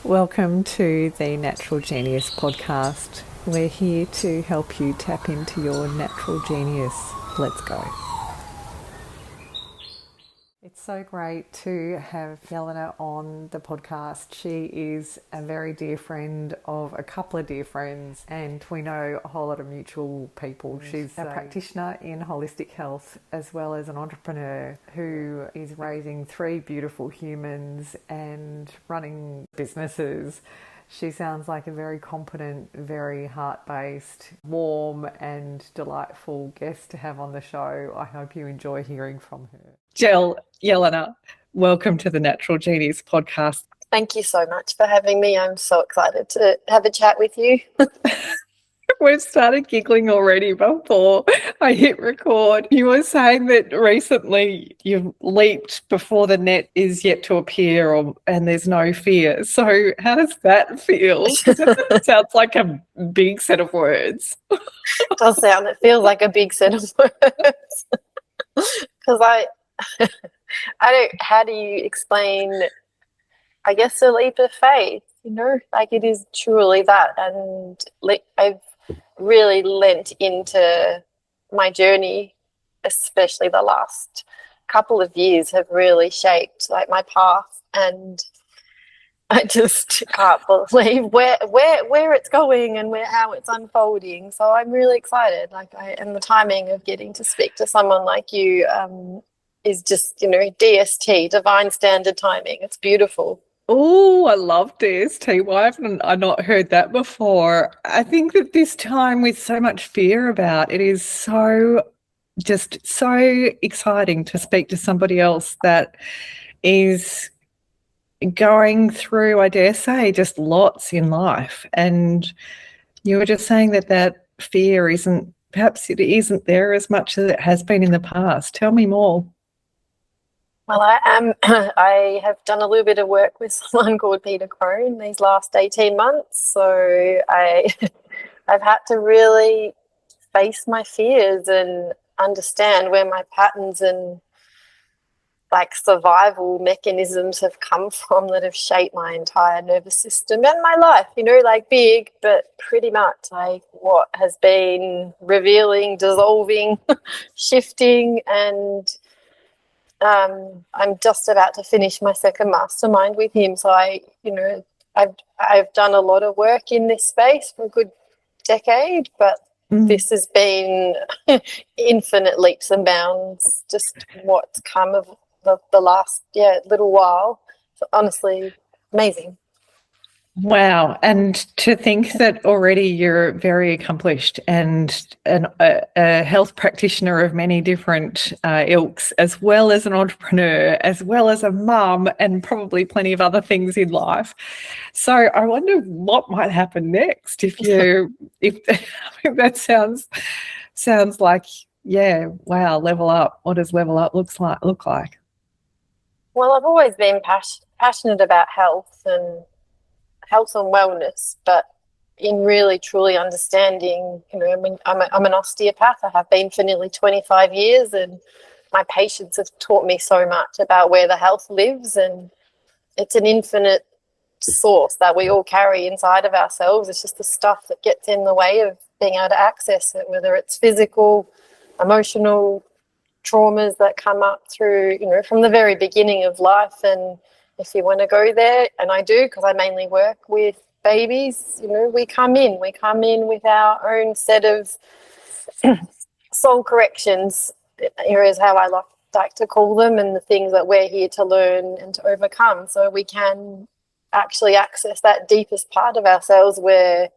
Welcome to the Natural Genius podcast. We're here to help you tap into your natural genius. Let's go. It's so great to have Jelena on the podcast. She is a very dear friend of a couple of dear friends, and we know a whole lot of mutual people. She's a practitioner in holistic health as well as an entrepreneur who is raising three beautiful humans and running businesses. She sounds like a very competent, very heart-based, warm and delightful guest to have on the show. I hope you enjoy hearing from her. Jelena, welcome to the Natural Genius podcast. Thank you so much for having me. I'm so excited to have a chat with you. We've started giggling already before I hit record. You were saying that recently you've leaped before the net is yet to appear and there's no fear. So how does that feel? It sounds like a big set of words. It feels like a big set of words. Because I don't, how do you explain, I guess, a leap of faith, like it is truly that. And I've really lent into my journey, especially the last couple of years have really shaped like my path, and I just can't believe where it's going and how it's unfolding. So I'm really excited. And the timing of getting to speak to someone like you is just, DST, divine standard timing. It's beautiful. Oh, I love DST. Why haven't I not heard that before? I think that this time with so much fear about it is so exciting to speak to somebody else that is going through, I dare say, just lots in life. And you were just saying that fear isn't there as much as it has been in the past. Tell me more. Well, I have done a little bit of work with someone called Crone these last 18 months. So I've had to really face my fears and understand where my patterns and like survival mechanisms have come from that have shaped my entire nervous system and my life, like big, but pretty much like what has been revealing, dissolving, shifting. And I'm just about to finish my second mastermind with him. So I've done a lot of work in this space for a good decade, but this has been infinite leaps and bounds, just what's come of the last little while. So honestly, amazing. Wow. And to think that already you're very accomplished and a health practitioner of many different ilks, as well as an entrepreneur, as well as a mum, and probably plenty of other things in life. So I wonder what might happen next if that sounds like, wow, level up. What does level up look like? Well, I've always been passionate about health and wellness, but in really truly understanding, I'm an osteopath. I have been for nearly 25 years, and my patients have taught me so much about where the health lives, and it's an infinite source that we all carry inside of ourselves. It's just the stuff that gets in the way of being able to access it, whether it's physical, emotional traumas that come up through, from the very beginning of life. And if you want to go there, and I do, because I mainly work with babies, we come in with our own set of soul corrections, is how I like to call them, and the things that we're here to learn and to overcome, so we can actually access that deepest part of ourselves where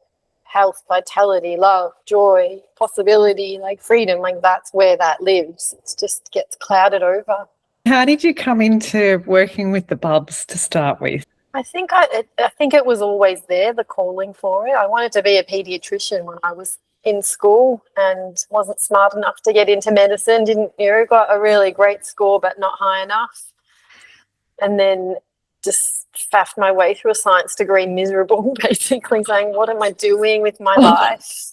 health, vitality, love, joy, possibility, like freedom, like that's where that lives. It just gets clouded over. How did you come into working with the bubs to start with? I think it was always there, the calling for it. I wanted to be a pediatrician when I was in school and wasn't smart enough to get into medicine. Got a really great score but not high enough. And then just faffed my way through a science degree miserable, basically saying, what am I doing with my life?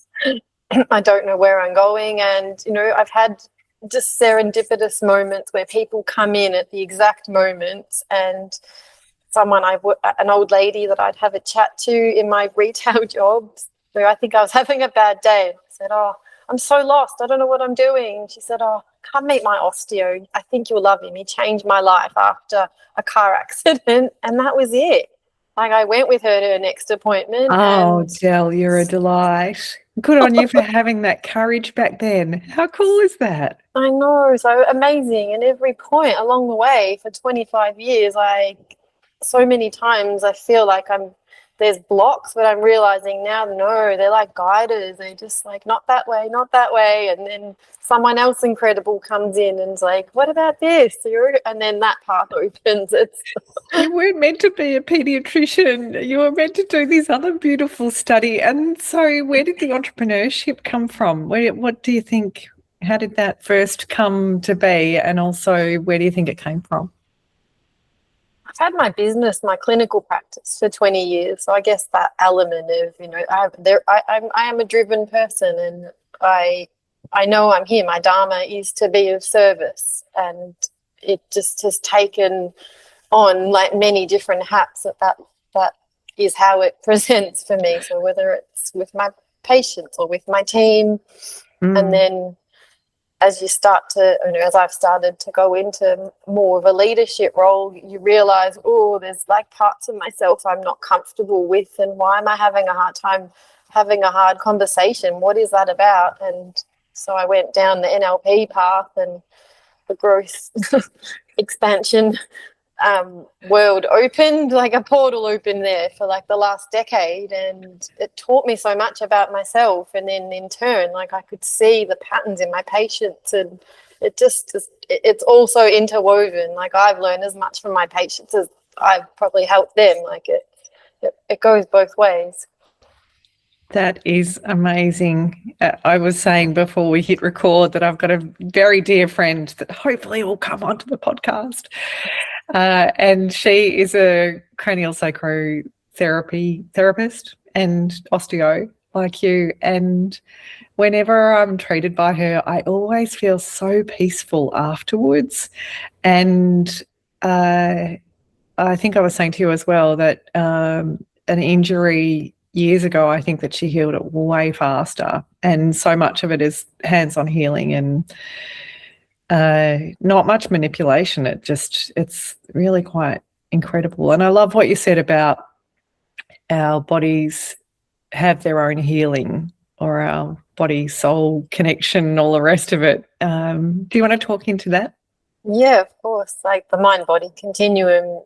I don't know where I'm going. And, I've had just serendipitous moments where people come in at the exact moment and someone an old lady that I'd have a chat to in my retail jobs, where I think I was having a bad day. I said, "Oh, I'm so lost. I don't know what I'm doing." She said, "Oh, come meet my osteo. I think you'll love him. He changed my life after a car accident." And that was it. Like, I went with her to her next appointment. Oh, And Jel, you're a delight. Good on you for having that courage back then. How cool is that? I know, so amazing. And every point along the way for 25 years, so many times I feel like there's blocks, but I'm realizing now, no, they're like guiders. They're just like, not that way, not that way. And then someone else incredible comes in and is like, what about this? And then that path opens. You weren't meant to be a pediatrician. You were meant to do this other beautiful study. And so where did the entrepreneurship come from? What do you think? How did that first come to be? And also, where do you think it came from? I've had my business, my clinical practice for 20 years. So I guess that element of, I am a driven person, and I know I'm here. My dharma is to be of service, and it just has taken on like many different hats that is how it presents for me. So whether it's with my patients or with my team, and then as I've started to go into more of a leadership role, you realize, oh, there's like parts of myself I'm not comfortable with, and why am I having a hard time having a hard conversation? What is that about? And so I went down the NLP path and the growth expansion world opened, like a portal opened there for like the last decade, and it taught me so much about myself. And then in turn, like, I could see the patterns in my patients, and it's also interwoven. Like, I've learned as much from my patients as I've probably helped them. Like, it goes both ways. That is amazing. I was saying before we hit record that I've got a very dear friend that hopefully will come onto the podcast. And she is a cranial sacrotherapy therapist and osteo like you. And whenever I'm treated by her, I always feel so peaceful afterwards. And I think I was saying to you as well that an injury years ago, I think that she healed it way faster. And so much of it is hands-on healing and not much manipulation. It's really quite incredible. And I love what you said about our bodies have their own healing, or our body-soul connection and all the rest of it. Do you want to talk into that? Yeah, of course. Like, the mind-body continuum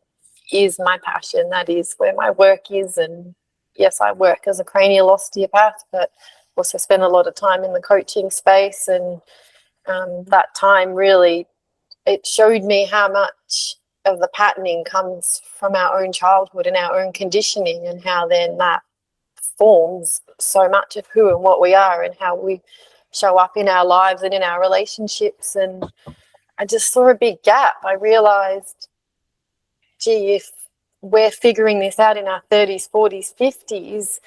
is my passion. That is where my work is. And yes, I work as a cranial osteopath, but also spend a lot of time in the coaching space. And that time really, it showed me how much of the patterning comes from our own childhood and our own conditioning, and how then that forms so much of who and what we are and how we show up in our lives and in our relationships. And I just saw a big gap. I realized, gee, if we're figuring this out in our 30s, 40s, 50s,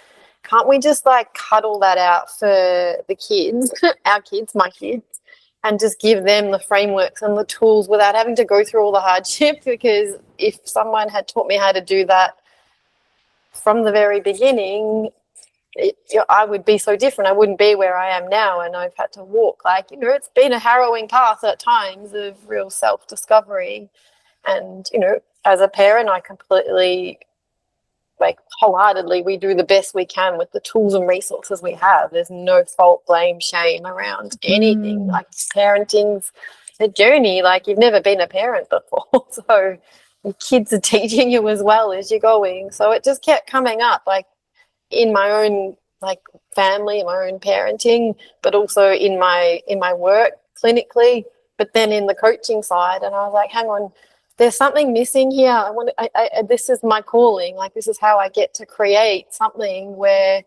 can't we just like cut all that out for the kids, our kids, my kids, and just give them the frameworks and the tools without having to go through all the hardship? Because if someone had taught me how to do that from the very beginning, I would be so different. I wouldn't be where I am now, and I've had to walk, it's been a harrowing path at times of real self-discovery. And, as a parent, I completely, wholeheartedly, we do the best we can with the tools and resources we have. There's no fault, blame, shame around anything. Like, parenting's a journey. Like, you've never been a parent before, so your kids are teaching you as well as you're going. So it just kept coming up, like, in my own family, in my own parenting, but also in my work clinically, but then in the coaching side. And I was like, hang on, there's something missing here. This is my calling. Like, this is how I get to create something where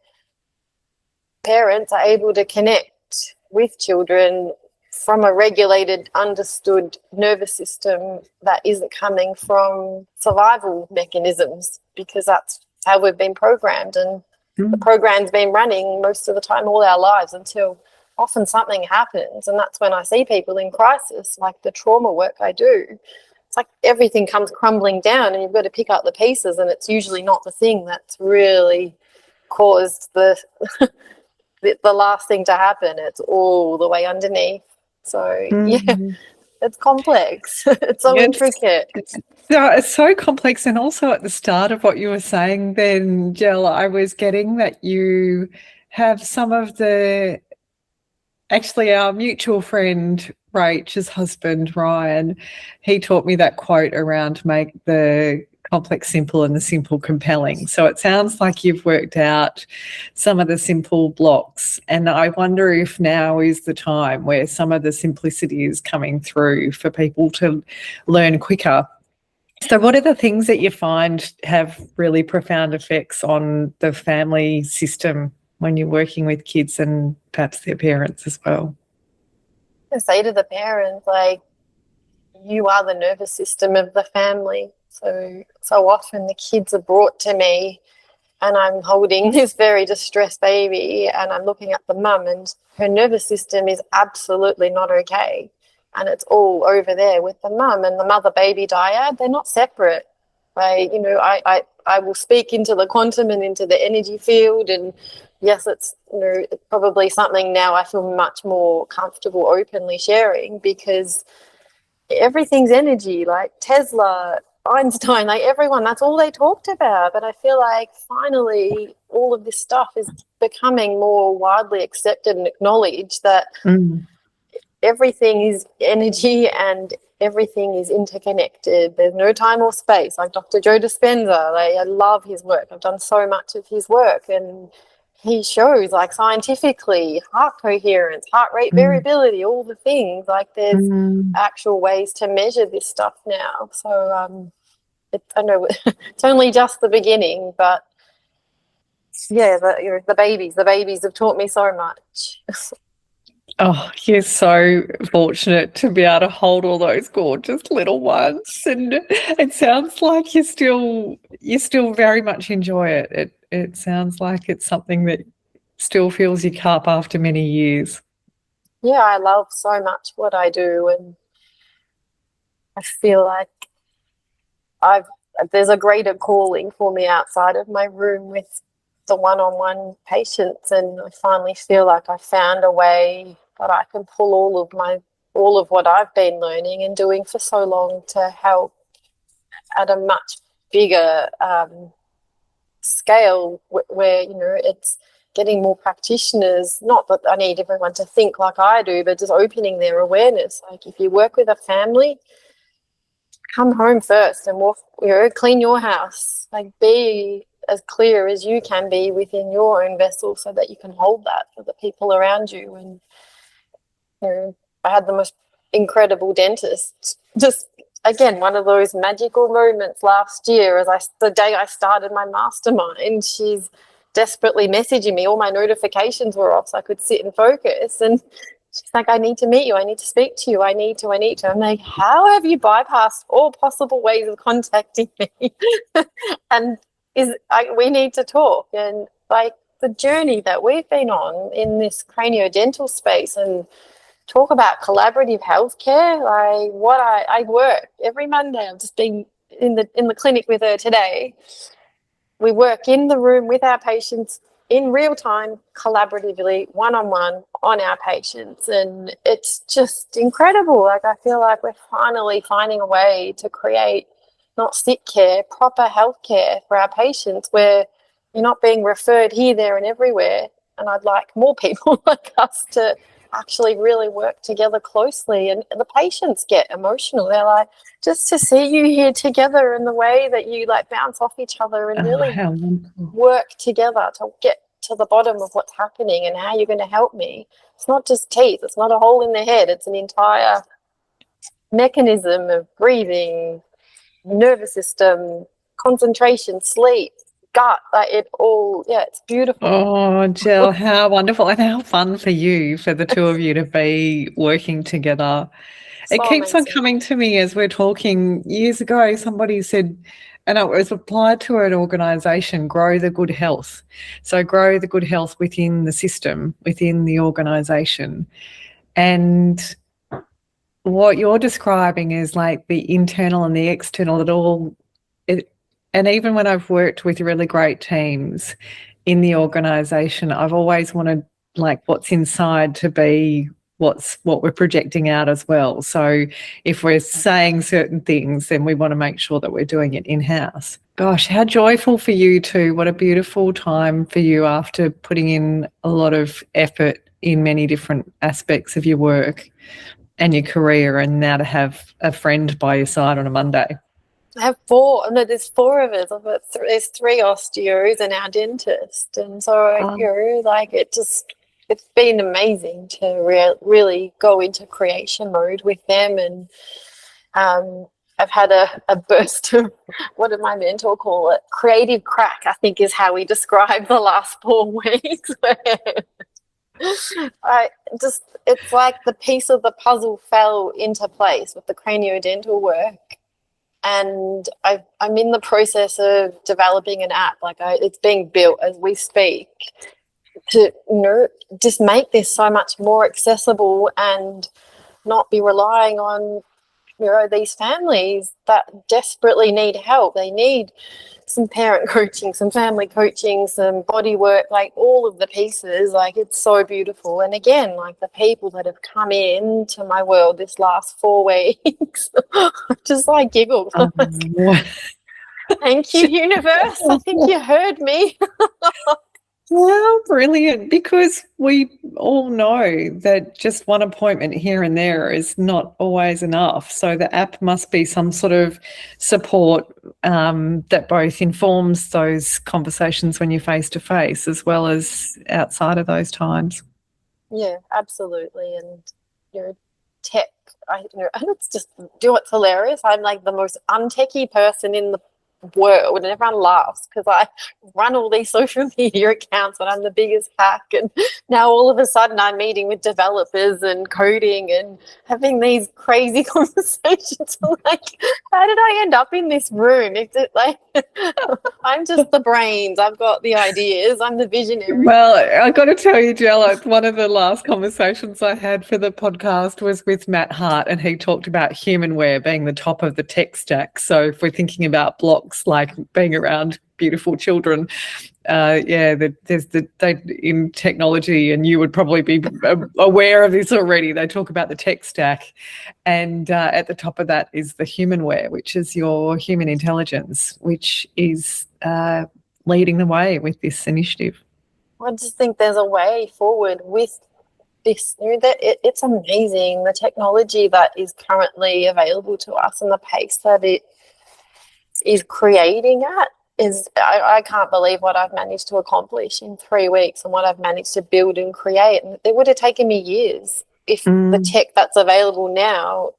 parents are able to connect with children from a regulated, understood nervous system that isn't coming from survival mechanisms, because that's how we've been programmed. And the program's been running most of the time all our lives until often something happens. And that's when I see people in crisis, like the trauma work I do. it's like everything comes crumbling down and you've got to pick up the pieces, and it's usually not the thing that's really caused the the last thing to happen. It's all the way underneath. So yeah, it's complex. It's so intricate. It's so complex. And also at the start of what you were saying then, Jill, I was getting that you have some of the, actually our mutual friend Rachel's husband Ryan, he taught me that quote around make the complex simple and the simple compelling. So it sounds like you've worked out some of the simple blocks, and I wonder if now is the time where some of the simplicity is coming through for people to learn quicker. So what are the things that you find have really profound effects on the family system when you're working with kids and perhaps their parents as well? I say to the parents, like, you are the nervous system of the family. So often the kids are brought to me and I'm holding this very distressed baby and I'm looking at the mum and her nervous system is absolutely not okay. And it's all over there with the mum and the mother-baby dyad. They're not separate. I will speak into the quantum and into the energy field, and yes, it's it's probably something now I feel much more comfortable openly sharing, because everything's energy. Like Tesla, Einstein, like everyone, that's all they talked about. But I feel like finally all of this stuff is becoming more widely accepted and acknowledged, that everything is energy and everything is interconnected. There's no time or space. Like Dr. Joe Dispenza, like, I love his work. I've done so much of his work, and he shows, like, scientifically, heart coherence, heart rate variability, all the things. Like, there's actual ways to measure this stuff now. So I know it's only just the beginning, but yeah, the babies have taught me so much. Oh, you're so fortunate to be able to hold all those gorgeous little ones, and it sounds like you still very much enjoy it. It sounds like it's something that still fills your cup after many years. Yeah, I love so much what I do, and I feel like there's a greater calling for me outside of my room with the one-on-one patients, and I finally feel like I found a way that I can pull all of what I've been learning and doing for so long to help at a much bigger scale, where it's getting more practitioners. Not that I need everyone to think like I do, but just opening their awareness. Like, if you work with a family, come home first and clean your house. Like, be as clear as you can be within your own vessel, so that you can hold that for the people around you. And I had the most incredible dentist. Just again, one of those magical moments last year, the day I started my mastermind. She's desperately messaging me. All my notifications were off so I could sit and focus, and she's like, I need to meet you. I need to speak to you. I need to. I'm like, how have you bypassed all possible ways of contacting me? And we need to talk. And like, the journey that we've been on in this cranio-dental space, and talk about collaborative healthcare. Like, I work every Monday. I've just been in the clinic with her today. We work in the room with our patients in real time, collaboratively, one-on-one on our patients. And it's just incredible. Like, I feel like we're finally finding a way to create not sick care, proper health care for our patients, where you're not being referred here, there and everywhere. And I'd like more people like us to actually really work together closely. And the patients get emotional. They're like, just to see you here together, and the way that you like bounce off each other and really work together to get to the bottom of what's happening and how you're going to help me. It's not just teeth. It's not a hole in the head. It's an entire mechanism of breathing, nervous system, concentration, sleep, gut, it's beautiful. Oh, Jill, how wonderful, and how fun for the two of you to be working together. So it keeps amazing. on coming to me as we're talking. Years ago, somebody said, and it was applied to an organisation, grow the good health. So grow the good health within the system, within the organisation. And what you're describing is like the internal and the external. And even when I've worked with really great teams in the organisation, I've always wanted like what's inside to be what we're projecting out as well. So if we're saying certain things, then we want to make sure that we're doing it in-house. Gosh, how joyful for you too. What a beautiful time for you after putting in a lot of effort in many different aspects of your work and your career, and now to have a friend by your side on a Monday. I have four. No, there's four of us. There's three osteos and our dentist, and so it's been amazing to really go into creation mode with them. And I've had a burst of, what did my mentor call it? Creative crack, I think, is how we describe the last 4 weeks. Where it's like the piece of the puzzle fell into place with the cranio-dental work. And I'm in the process of developing an app. It's being built as we speak to just make this so much more accessible and not be relying on these families that desperately need help. They need some parent coaching, some family coaching, some body work, like all of the pieces. Like, it's so beautiful. And again, like the people that have come into my world this last 4 weeks, just like giggled. Thank you, universe. I think you heard me. Well, brilliant, because we all know that just one appointment here and there is not always enough. So the app must be some sort of support that both informs those conversations when you're face-to-face as well as outside of those times. Yeah, absolutely. And, tech, and it's just, what's hilarious? I'm like the most untechy person in the world, and everyone laughs because I run all these social media accounts and I'm the biggest hack, and now all of a sudden I'm meeting with developers and coding and having these crazy conversations. I'm like, how did I end up in this room? Is it like I'm just the brains, I've got the ideas, I'm the visionary? Well, I got to tell you, Jella, one of the last conversations I had for the podcast was with Matt Hart, and he talked about humanware being the top of the tech stack. So if we're thinking about blocks like being around beautiful children, there's in technology, and you would probably be aware of this already. They talk about the tech stack, and at the top of that is the humanware, which is your human intelligence, which is leading the way with this initiative. I just think there's a way forward with this. It's amazing, the technology that is currently available to us and the pace that it is creating at is, I can't believe what I've managed to accomplish in 3 weeks and what I've managed to build and create. And it would have taken me years if the tech that's available now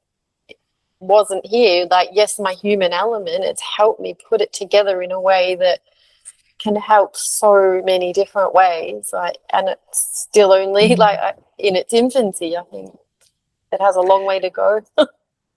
wasn't here. Like, yes, my human element, it's helped me put it together in a way that can help so many different ways. And it's still only in its infancy. I think it has a long way to go.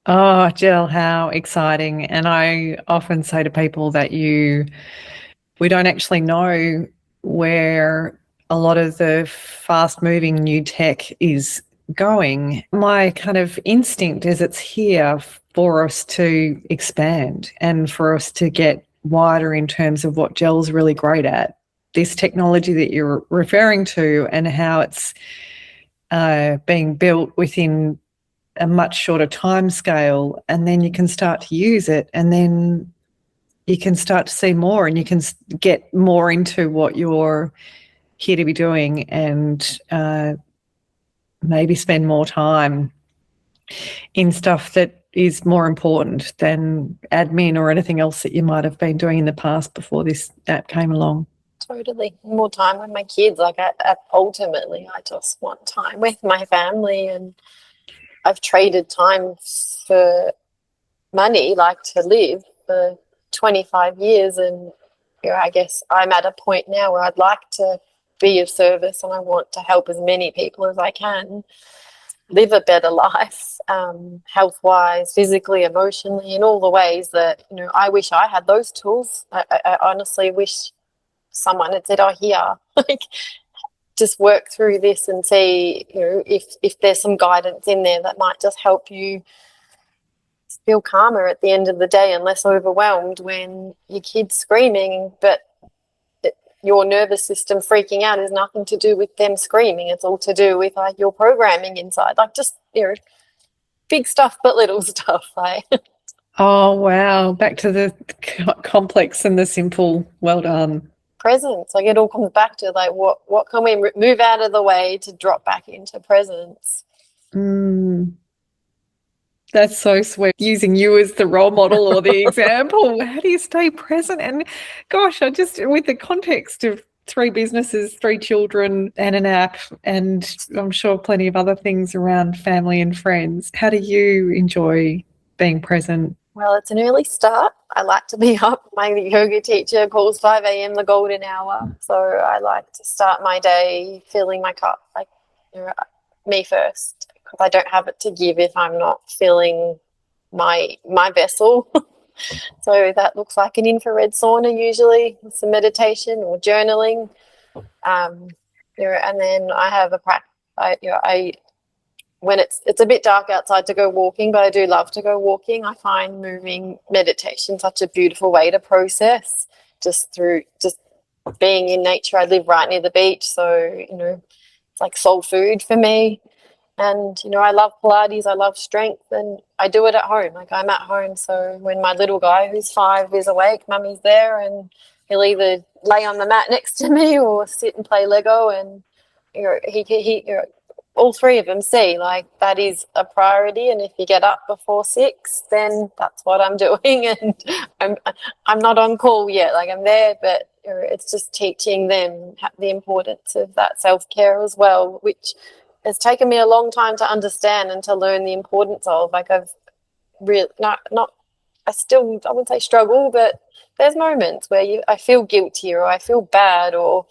Oh, Jill, how exciting. And I often say to people that we don't actually know where a lot of the fast-moving new tech is going. My kind of instinct is it's here for us to expand and for us to get wider in terms of what Gel's really great at. This technology that you're referring to and how it's being built within a much shorter time scale, and then you can start to use it, and then you can start to see more, and you can get more into what you're here to be doing, and maybe spend more time in stuff that is more important than admin or anything else that you might have been doing in the past before this app came along. Totally. More time with my kids. Ultimately, I just want time with my family, and I've traded time for money, like to live, for 25 years. And I guess I'm at a point now where I'd like to be of service, and I want to help as many people as I can live a better life, health-wise, physically, emotionally, in all the ways that, I wish I had those tools. I honestly wish someone had said, oh, here, just work through this and see, if there's some guidance in there that might just help you feel calmer at the end of the day and less overwhelmed when your kid's screaming, but your nervous system freaking out is nothing to do with them screaming. It's all to do with like your programming inside, like just big stuff but little stuff. Like Oh, wow. Back to the complex and the simple. Well done. presence. Like it all comes back to like what can we move out of the way to drop back into presence. That's so sweet. Using you as the role model or the example. How do you stay present? And gosh, with the context of 3 businesses, 3 children, and an app, and I'm sure plenty of other things around family and friends, how do you enjoy being present? Well, it's an early start. I like to be up. My yoga teacher calls 5 a.m. the golden hour. So I like to start my day filling my cup, like me first, because I don't have it to give if I'm not filling my vessel. So that looks like an infrared sauna usually, some meditation or journaling. And then I have a practice. When it's a bit dark outside to go walking, but I do love to go walking. I find moving meditation such a beautiful way to process just being in nature. I live right near the beach, so it's like soul food for me. And I love Pilates, I love strength, and I do it at home. Like I'm at home, so when my little guy who's 5 is awake, mummy's there, and he'll either lay on the mat next to me or sit and play Lego, and he all 3 of them see like that is a priority, and if you get up before 6, then that's what I'm doing. And I'm not on call yet, like I'm there, but it's just teaching them the importance of that self-care as well, which has taken me a long time to understand and to learn the importance of. Like I've really I wouldn't say struggle, but there's moments where I feel guilty or I feel bad, or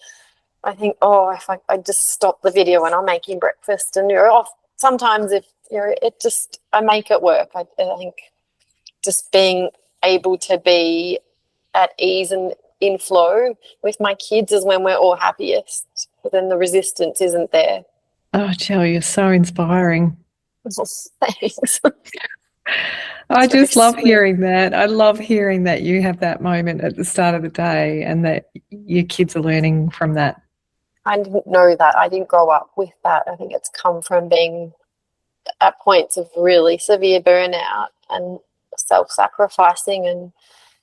I think, if I just stop the video and I'll make him breakfast, and sometimes if I make it work. I think just being able to be at ease and in flow with my kids is when we're all happiest, but then the resistance isn't there. Oh, Jill, you're so inspiring. Thanks. I just love hearing that. I love hearing that you have that moment at the start of the day and that your kids are learning from that. I didn't know that. I didn't grow up with that. I think it's come from being at points of really severe burnout and self-sacrificing and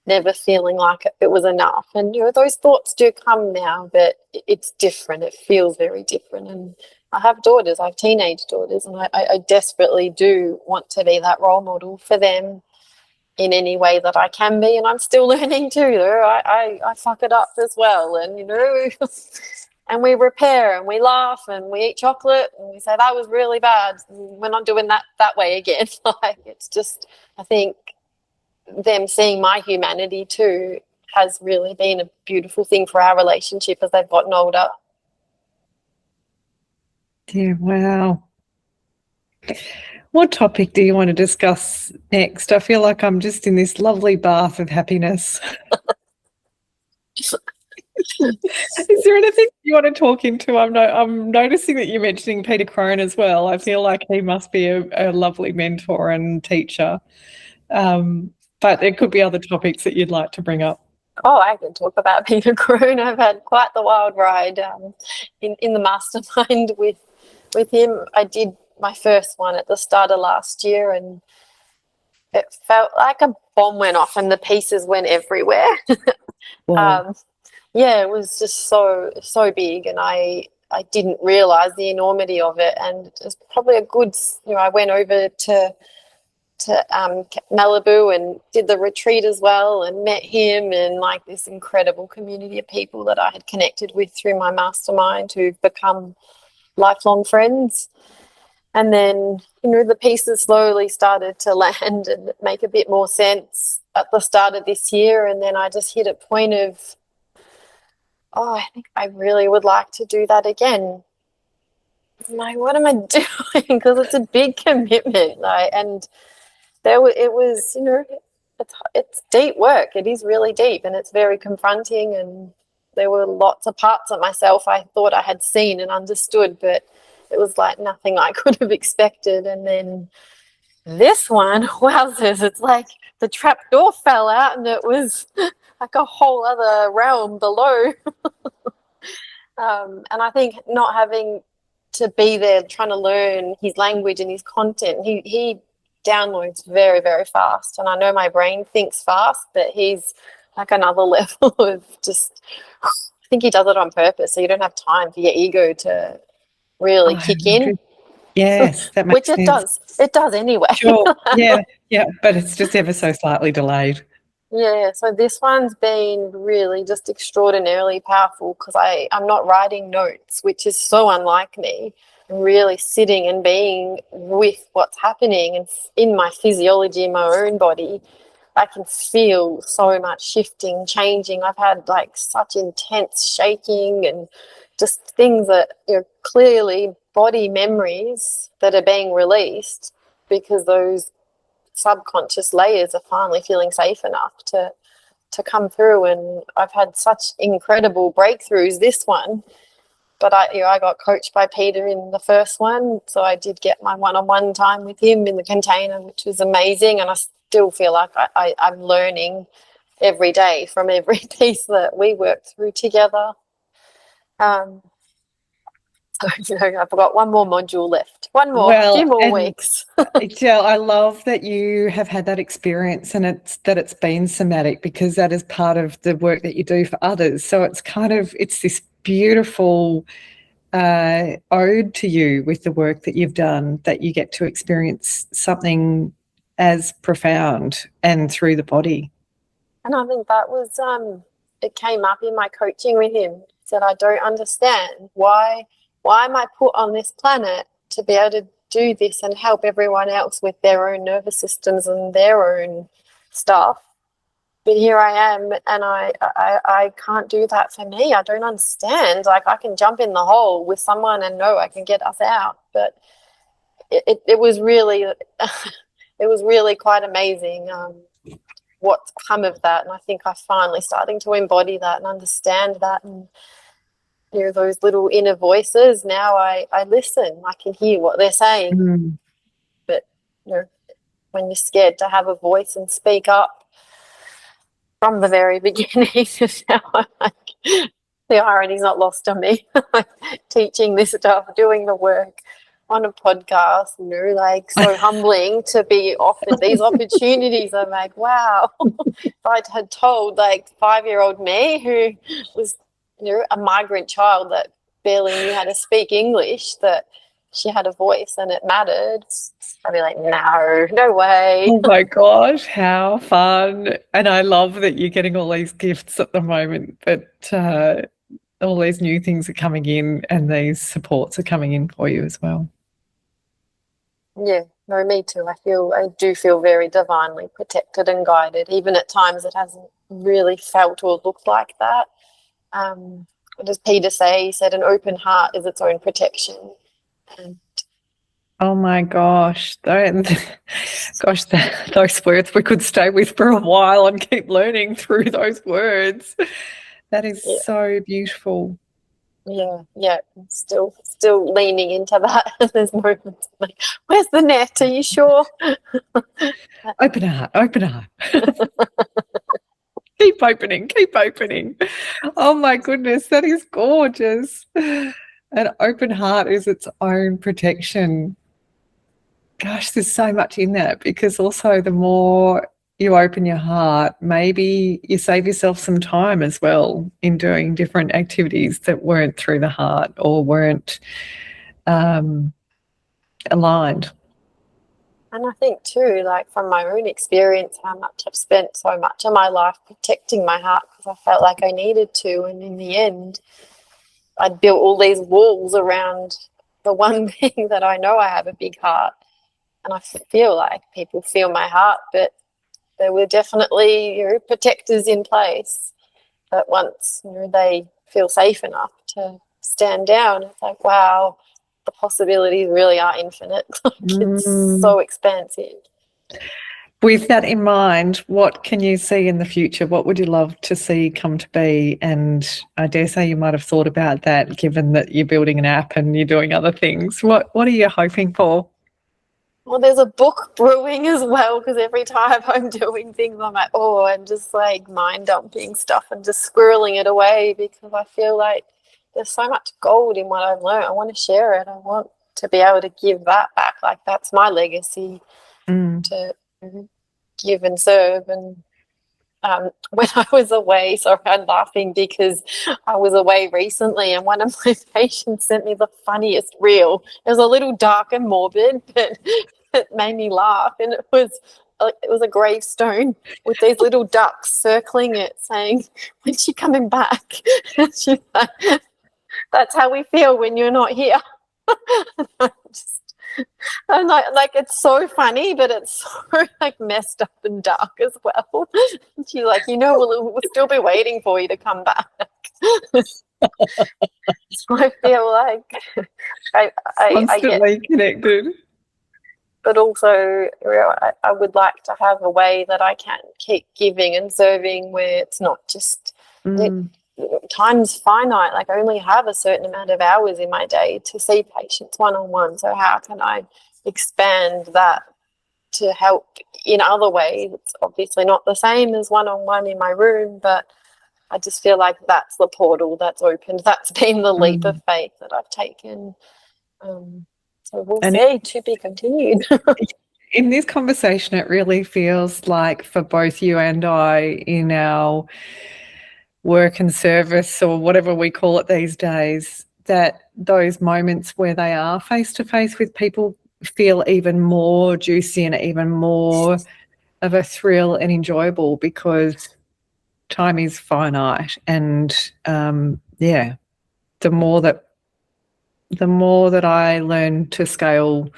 never feeling like it was enough. And those thoughts do come now, but it's different. It feels very different. And I have daughters. I have teenage daughters, and I desperately do want to be that role model for them in any way that I can be. And I'm still learning too. I fuck it up as well, and and we repair and we laugh and we eat chocolate and we say that was really bad. We're not doing that way again. Like it's just, I think them seeing my humanity too has really been a beautiful thing for our relationship as they've gotten older. Yeah, wow. What topic do you want to discuss next? I feel like I'm just in this lovely bath of happiness. Is there anything you want to talk into? I'm noticing that you're mentioning Peter Crone as well. I feel like he must be a lovely mentor and teacher. But there could be other topics that you'd like to bring up. Oh, I can talk about Peter Crone. I've had quite the wild ride in the mastermind with him. I did my first one at the start of last year, and it felt like a bomb went off and the pieces went everywhere. Wow. Yeah, it was just so big, and I didn't realise the enormity of it. And it was probably a good, I went over to Malibu and did the retreat as well, and met him and like this incredible community of people that I had connected with through my mastermind who've become lifelong friends. And then, the pieces slowly started to land and make a bit more sense at the start of this year. And then I just hit a point of, I think I really would like to do that again. I'm like, what am I doing? Because it's a big commitment. And it was, it's deep work. It is really deep, and it's very confronting. And there were lots of parts of myself I thought I had seen and understood, but it was like nothing I could have expected. And then this one, wowzers, it's like the trap door fell out and it was like a whole other realm below. And I think not having to be there trying to learn his language and his content, he downloads very, very fast. And I know my brain thinks fast, but he's like another level of just, I think he does it on purpose. So you don't have time for your ego to really kick in. Yes, that makes sense. Which it does. It does anyway. Sure. Yeah, but it's just ever so slightly delayed. Yeah, so this one's been really just extraordinarily powerful because I'm not writing notes, which is so unlike me. I'm really sitting and being with what's happening and in my physiology, in my own body. I can feel so much shifting, changing. I've had like such intense shaking and just things that are clearly body memories that are being released because those subconscious layers are finally feeling safe enough to come through. And I've had such incredible breakthroughs this one, but I got coached by Peter in the first one, so I did get my one-on-one time with him in the container, which was amazing. And I still feel like I'm learning every day from every piece that we work through together. So I've got one more module left. A few more weeks. Jill, I love that you have had that experience and it's been somatic, because that is part of the work that you do for others. So it's this beautiful ode to you with the work that you've done, that you get to experience something as profound and through the body. And I think that was it came up in my coaching with him. He said, I don't understand why am I put on this planet to be able to do this and help everyone else with their own nervous systems and their own stuff. But here I am, and I can't do that for me. I don't understand. Like, I can jump in the hole with someone and know I can get us out. But it was really it was really quite amazing what's come of that. And I think I'm finally starting to embody that and understand that. And those little inner voices, now I listen. I can hear what they're saying. Mm. But when you're scared to have a voice and speak up from the very beginning, now I'm like, the irony's not lost on me. Teaching this stuff, doing the work on a podcast, like so humbling to be offered these opportunities. I'm like, wow. If I had told like 5-year-old me, who was a migrant child that barely knew how to speak English, that she had a voice and it mattered, I'd be like, no way. Oh my gosh, how fun. And I love that you're getting all these gifts at the moment, but all these new things are coming in and these supports are coming in for you as well. Yeah, no, me too. I do feel very divinely protected and guided, even at times it hasn't really felt or looked like that. What does Peter say? He said, an open heart is its own protection. And oh my gosh, those words we could stay with for a while and keep learning through those words. That is so beautiful. Yeah, still leaning into that. There's moments like, where's the net? Are you sure? Open heart. Keep opening. Oh my goodness, that is gorgeous. An open heart is its own protection. Gosh, there's so much in that, because also the more you open your heart, maybe you save yourself some time as well in doing different activities that weren't through the heart or weren't aligned. And I think too, like from my own experience, how much I've spent so much of my life protecting my heart because I felt like I needed to. And in the end, I'd built all these walls around the one thing that I know I have a big heart. And I feel like people feel my heart, but there were definitely protectors in place that once they feel safe enough to stand down, it's like, wow, the possibilities really are infinite. Like, it's so expansive. With that in mind, what can you see in the future? What would you love to see come to be? And I dare say you might have thought about that, given that you're building an app and you're doing other things. What are you hoping for? Well, there's a book brewing as well, because every time I'm doing things, I'm like, oh, I'm just like mind dumping stuff and just squirreling it away, because I feel like there's so much gold in what I've learned. I want to share it. I want to be able to give that back. Like, that's my legacy, to give and serve. And when I was away, sorry, I'm laughing because I was away recently, and one of my patients sent me the funniest reel. It was a little dark and morbid, but it made me laugh. And it was a gravestone with these little ducks circling it, saying, "When's she coming back?" And she's like, "That's how we feel when you're not here." I'm like, it's so funny, but it's so like messed up and dark as well. And she's like, we'll still be waiting for you to come back. So I feel like I Constantly get connected. But also, I would like to have a way that I can keep giving and serving, where it's not just time's finite. Like, I only have a certain amount of hours in my day to see patients one-on-one. So how can I expand that to help in other ways? It's obviously not the same as one-on-one in my room, but I just feel like that's the portal that's opened. That's been the leap of faith that I've taken. So we'll see, to be continued. In this conversation, it really feels like for both you and I, in our work and service, or whatever we call it these days, that those moments where they are face-to-face with people feel even more juicy and even more of a thrill and enjoyable, because time is finite. And the more that I learn to scale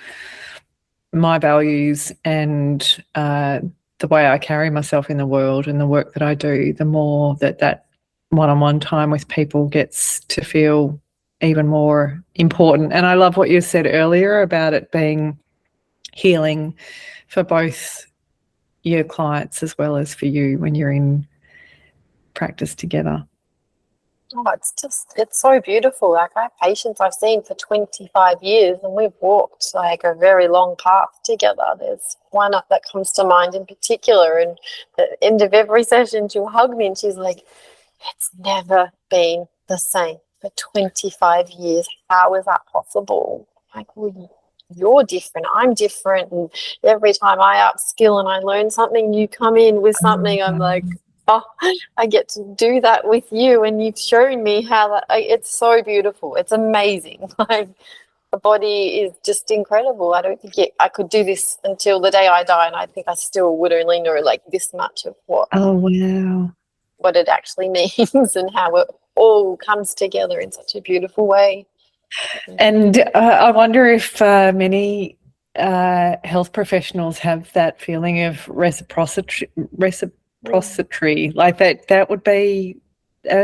my values and the way I carry myself in the world and the work that I do, the more that one-on-one time with people gets to feel even more important. And I love what you said earlier about it being healing for both your clients as well as for you when you're in practice together. Oh, it's so beautiful. Like, I have patients I've seen for 25 years, and we've walked like a very long path together. There's one that comes to mind in particular, and at the end of every session she'll hug me and she's like, "It's never been the same for 25 years. How is that possible?" Like, well, you're different, I'm different, and every time I upskill and I learn something, you come in with something. I'm like, oh, I get to do that with you, and you've shown me how it's so beautiful. It's amazing. Like, the body is just incredible. I don't think I could do this until the day I die, and I think I still would only know like this much of what it actually means and how it all comes together in such a beautiful way. And I wonder if many health professionals have that feeling of reciprocity. Like that would be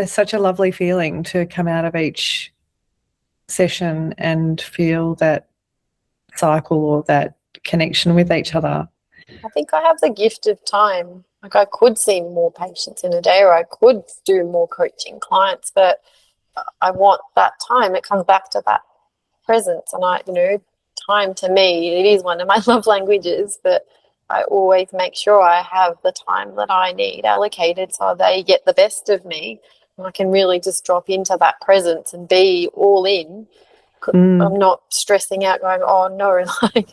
such a lovely feeling to come out of each session and feel that cycle or that connection with each other. I think I have the gift of time. Like, I could see more patients in a day, or I could do more coaching clients, but I want that time. It comes back to that presence. And time to me, it is one of my love languages, but I always make sure I have the time that I need allocated so they get the best of me. And I can really just drop into that presence and be all in. I'm not stressing out going, oh no, like,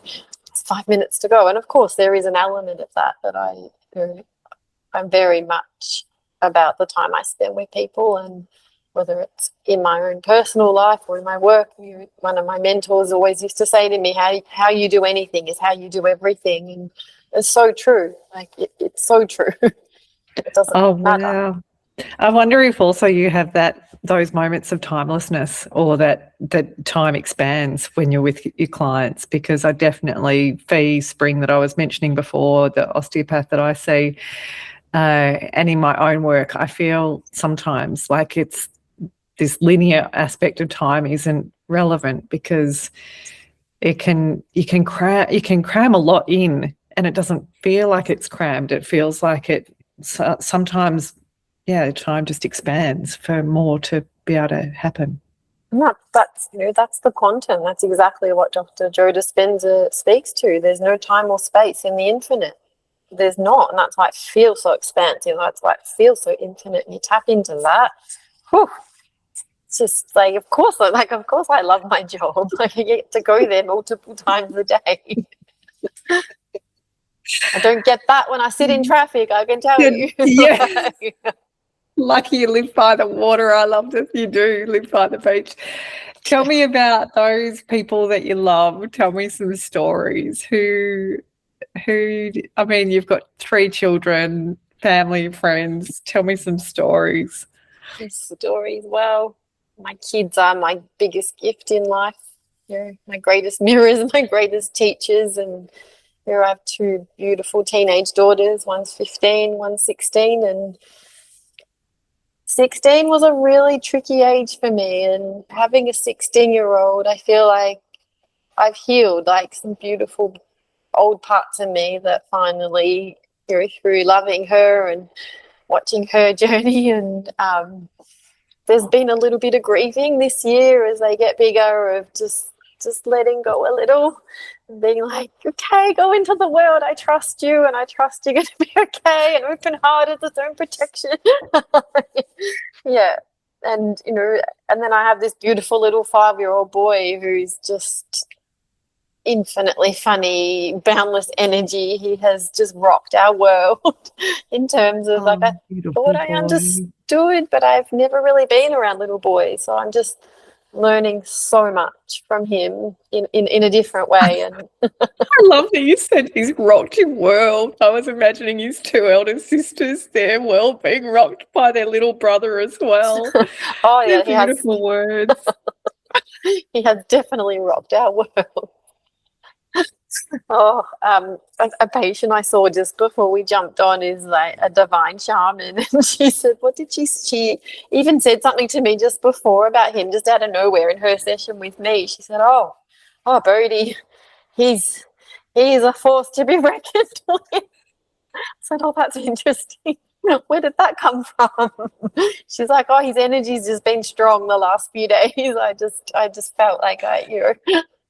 it's 5 minutes to go. And of course there is an element of that I'm very much about the time I spend with people, and whether it's in my own personal life or in my work. One of my mentors always used to say to me, how you do anything is how you do everything. And it's so true. Like, it's so true. It doesn't matter. Wow. I wonder if also you have those moments of timelessness, or that time expands when you're with your clients, because I definitely, for Spring that I was mentioning before, the osteopath that I see, and in my own work, I feel sometimes like it's this linear aspect of time isn't relevant, because you can cram a lot in it doesn't feel like it's crammed. It feels like it sometimes, time just expands for more to be able to happen. That's that's the quantum. That's exactly what Dr. Joe Dispenza speaks to. There's no time or space in the infinite. There's not, and that's why it feels so expansive. That's why it feels so infinite. And you tap into that. Whew, it's just like, of course I love my job. Like, I get to go there multiple times a day. I don't get that when I sit in traffic, I can tell you. Yeah. Lucky you live by the water. I love that you do live by the beach. Tell me about those people that you love. Tell me some stories. Who I mean, you've got 3 children, family, friends. Tell me some stories. Stories. Well, my kids are my biggest gift in life. My greatest mirrors, my greatest teachers. And I have 2 beautiful teenage daughters. One's 15, one's 16. And 16 was a really tricky age for me. And having a 16-year-old, I feel like I've healed like some beautiful old parts of me that finally, through loving her and watching her journey. And there's been a little bit of grieving this year as they get bigger, of just letting go a little and being like, okay, go into the world. I trust you, and I trust you're going to be okay, and open-hearted, its own protection. Yeah. And, and then I have this beautiful little 5-year-old boy who's just infinitely funny, boundless energy. He has just rocked our world in terms of I thought I understood, but I've never really been around little boys. So I'm just learning so much from him in a different way. And I love that you said he's rocked your world. I was imagining his 2 elder sisters, their world being rocked by their little brother as well. Oh yeah, beautiful words. He has definitely rocked our world. Oh, a patient I saw just before we jumped on is like a divine shaman, and she said, she even said something to me just before about him, just out of nowhere in her session with me. She said, oh, Bodhi, he's a force to be reckoned with. I said, oh, that's interesting. Where did that come from? She's like, oh, his energy's just been strong the last few days. I just felt like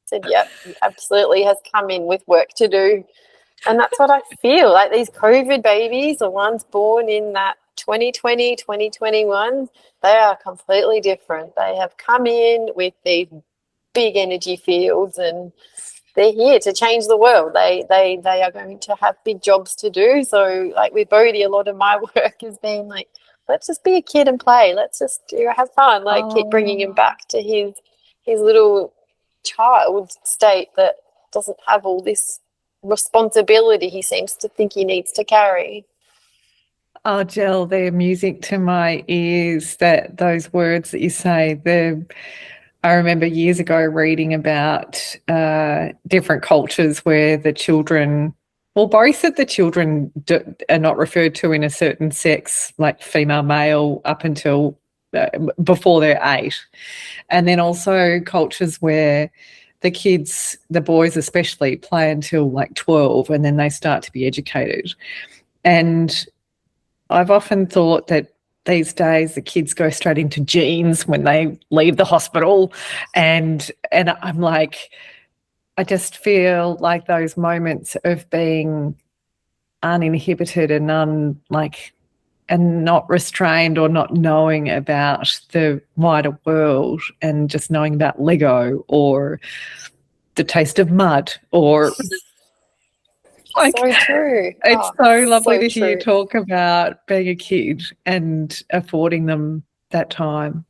said, yep, he absolutely has come in with work to do. And that's what I feel like. These COVID babies, the ones born in that 2020, 2021, they are completely different. They have come in with these big energy fields, and they're here to change the world. They are going to have big jobs to do. So like with Bodhi, a lot of my work has been like, let's just be a kid and play. Let's just have fun. Like keep bringing him back to his little child state that doesn't have all this responsibility he seems to think he needs to carry. Oh, Jill, they're music to my ears, that those words that you say. I remember years ago reading about different cultures where the children, both of the children are not referred to in a certain sex, like female, male, up until before they're 8. And then also cultures where the kids, the boys especially, play until like 12, and then they start to be educated. And I've often thought that these days the kids go straight into genes when they leave the hospital, and I'm like, I just feel like those moments of being uninhibited and and not restrained, or not knowing about the wider world, and just knowing about Lego or the taste of mud, or so true. It's so lovely to hear you talk about being a kid and affording them that time.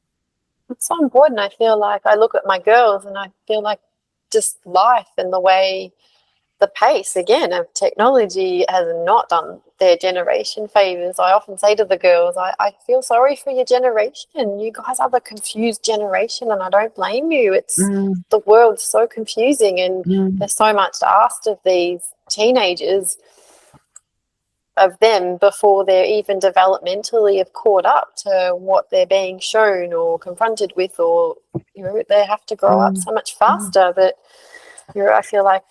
It's so important. I feel like I look at my girls and I feel like just life and the way, the pace again of technology has not done their generation favors. I often say to the girls, I feel sorry for your generation. You guys are the confused generation, and I don't blame you. It's the world's so confusing, and there's so much asked of these teenagers, of them, before they're even developmentally have caught up to what they're being shown or confronted with, or they have to grow up so much faster. But I feel like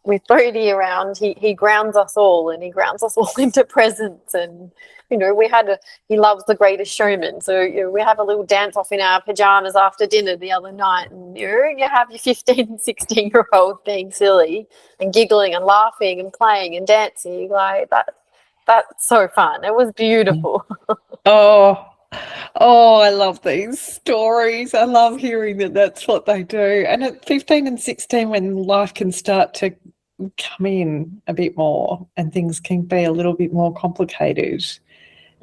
with Bodhi around, he grounds us all, and he grounds us all into presence. And he loves The Greatest Showman, so we have a little dance off in our pajamas after dinner the other night, and you have your 15 and 16-year-old being silly and giggling and laughing and playing and dancing like that. That's so fun. It was beautiful. Oh, I love these stories. I love hearing that that's what they do. And at 15 and 16, when life can start to come in a bit more and things can be a little bit more complicated,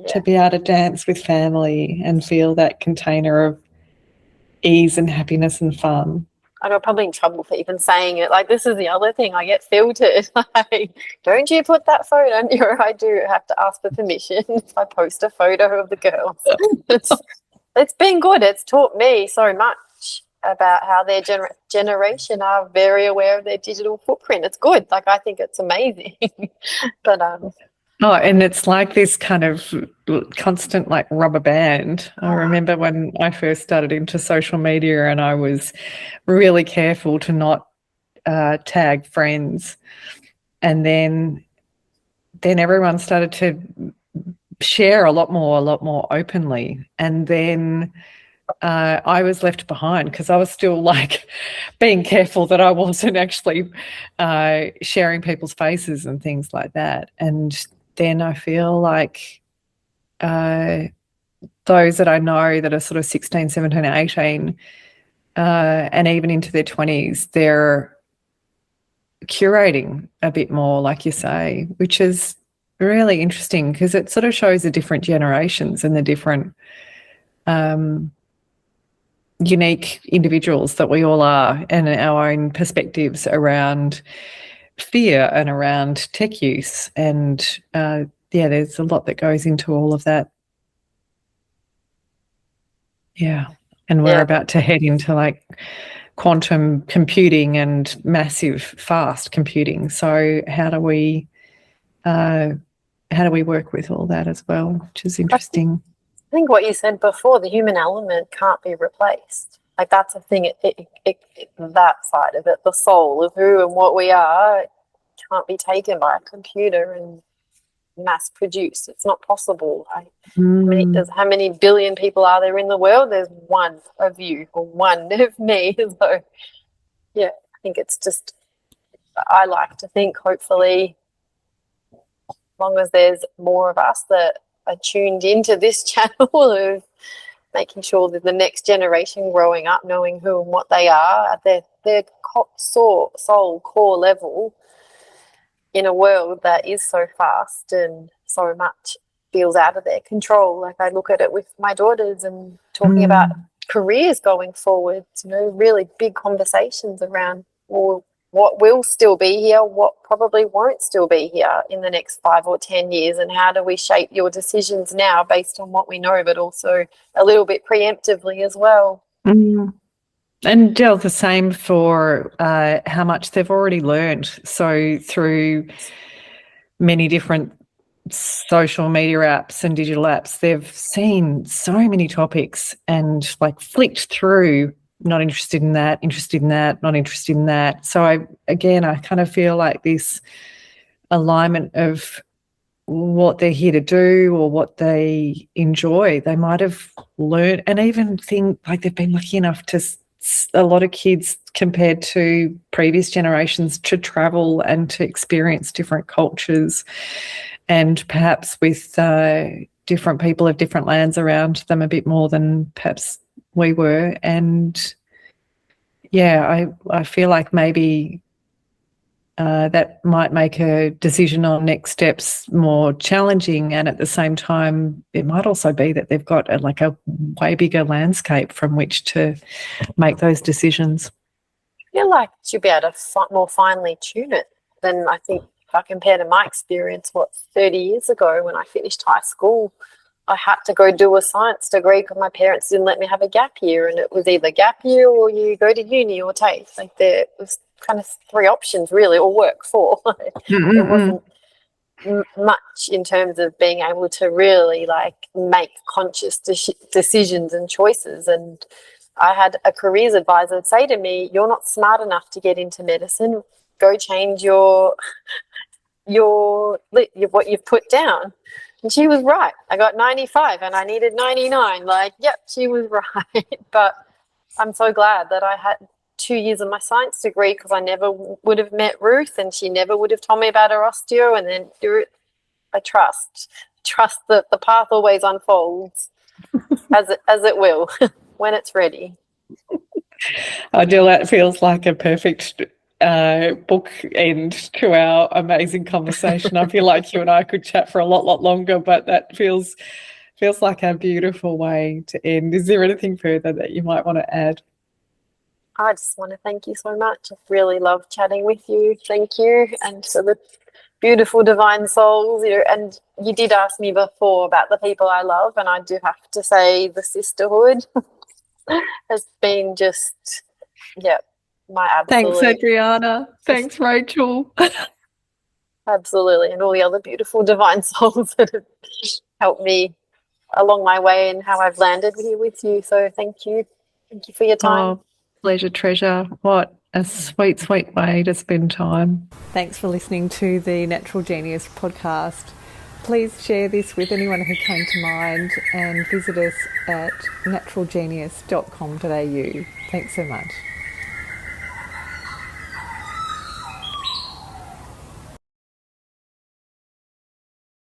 to be able to dance with family and feel that container of ease and happiness and fun. I got probably in trouble for even saying it. Like, this is the other thing, I get filtered. Like, don't you put that photo on your? I do have to ask for permission if I post a photo of the girls. It's been good. It's taught me so much about how their generation are very aware of their digital footprint. It's good. Like, I think it's amazing. But oh, and it's like this kind of constant like rubber band. I remember when I first started into social media, and I was really careful to not tag friends, and then everyone started to share a lot more openly, and then I was left behind because I was still like being careful that I wasn't actually sharing people's faces and things like that. And then I feel like those that I know that are sort of 16, 17, 18, and even into their 20s, they're curating a bit more, like you say, which is really interesting because it sort of shows the different generations and the different unique individuals that we all are, and our own perspectives around fear and around tech use. And there's a lot that goes into all of that. Yeah. And we're about to head into like quantum computing and massive fast computing. So how do we work with all that as well, which is interesting. I think what you said before, the human element can't be replaced. Like, that's a thing, that side of it, the soul of who and what we are, can't be taken by a computer and mass produced. It's not possible. How many billion people are there in the world? There's one of you or one of me. So yeah, I think it's just, I like to think, hopefully, as long as there's more of us that are tuned into this channel of making sure that the next generation growing up knowing who and what they are at their soul core level, in a world that is so fast and so much feels out of their control. Like, I look at it with my daughters and talking about careers going forward, really big conversations around, well, what will still be here, what probably won't still be here in the next 5 or 10 years, and how do we shape your decisions now based on what we know, but also a little bit preemptively as well. And Jill, the same for how much they've already learned. So through many different social media apps and digital apps, they've seen so many topics and like flicked through, not interested in that, interested in that, not interested in that. So I kind of feel like this alignment of what they're here to do or what they enjoy, they might have learned, and even think like they've been lucky enough to, a lot of kids compared to previous generations, to travel and to experience different cultures, and perhaps with different people of different lands around them a bit more than perhaps we were. And I feel like maybe that might make a decision on next steps more challenging, and at the same time it might also be that they've got a way bigger landscape from which to make those decisions. I feel like you'll be able to more finely tune it than, I think, if I compare to my experience, 30 years ago when I finished high school, I had to go do a science degree because my parents didn't let me have a gap year, and it was either gap year or you go to uni or TAFE. Like, there was kind of 3 options really, or work 4. There wasn't much in terms of being able to really make conscious decisions and choices. And I had a careers advisor say to me, "You're not smart enough to get into medicine. go change what you've put down. And she was right. I got 95 and I needed 99. Like, yep, she was right. But I'm so glad that I had 2 years of my science degree, because I never would have met Ruth, and she never would have told me about her osteo. And then I trust that the path always unfolds as it will when it's ready. Jill, that feels like a perfect book end to our amazing conversation. I feel like you and I could chat for a lot longer, but that feels like a beautiful way to end. Is there anything further that you might want to add? I just want to thank you so much. I've really loved chatting with you. Thank you. And for the beautiful divine souls. And you did ask me before about the people I love, and I do have to say the sisterhood has been just, my absolute. Thanks, Adriana. Thanks, Rachel. Absolutely. And all the other beautiful divine souls that have helped me along my way and how I've landed here with you. So thank you. Thank you for your time. Oh, pleasure, treasure. What a sweet way to spend time. Thanks for listening to the Natural Genius podcast. Please share this with anyone who came to mind, and visit us at naturalgenius.com.au. Thanks so much.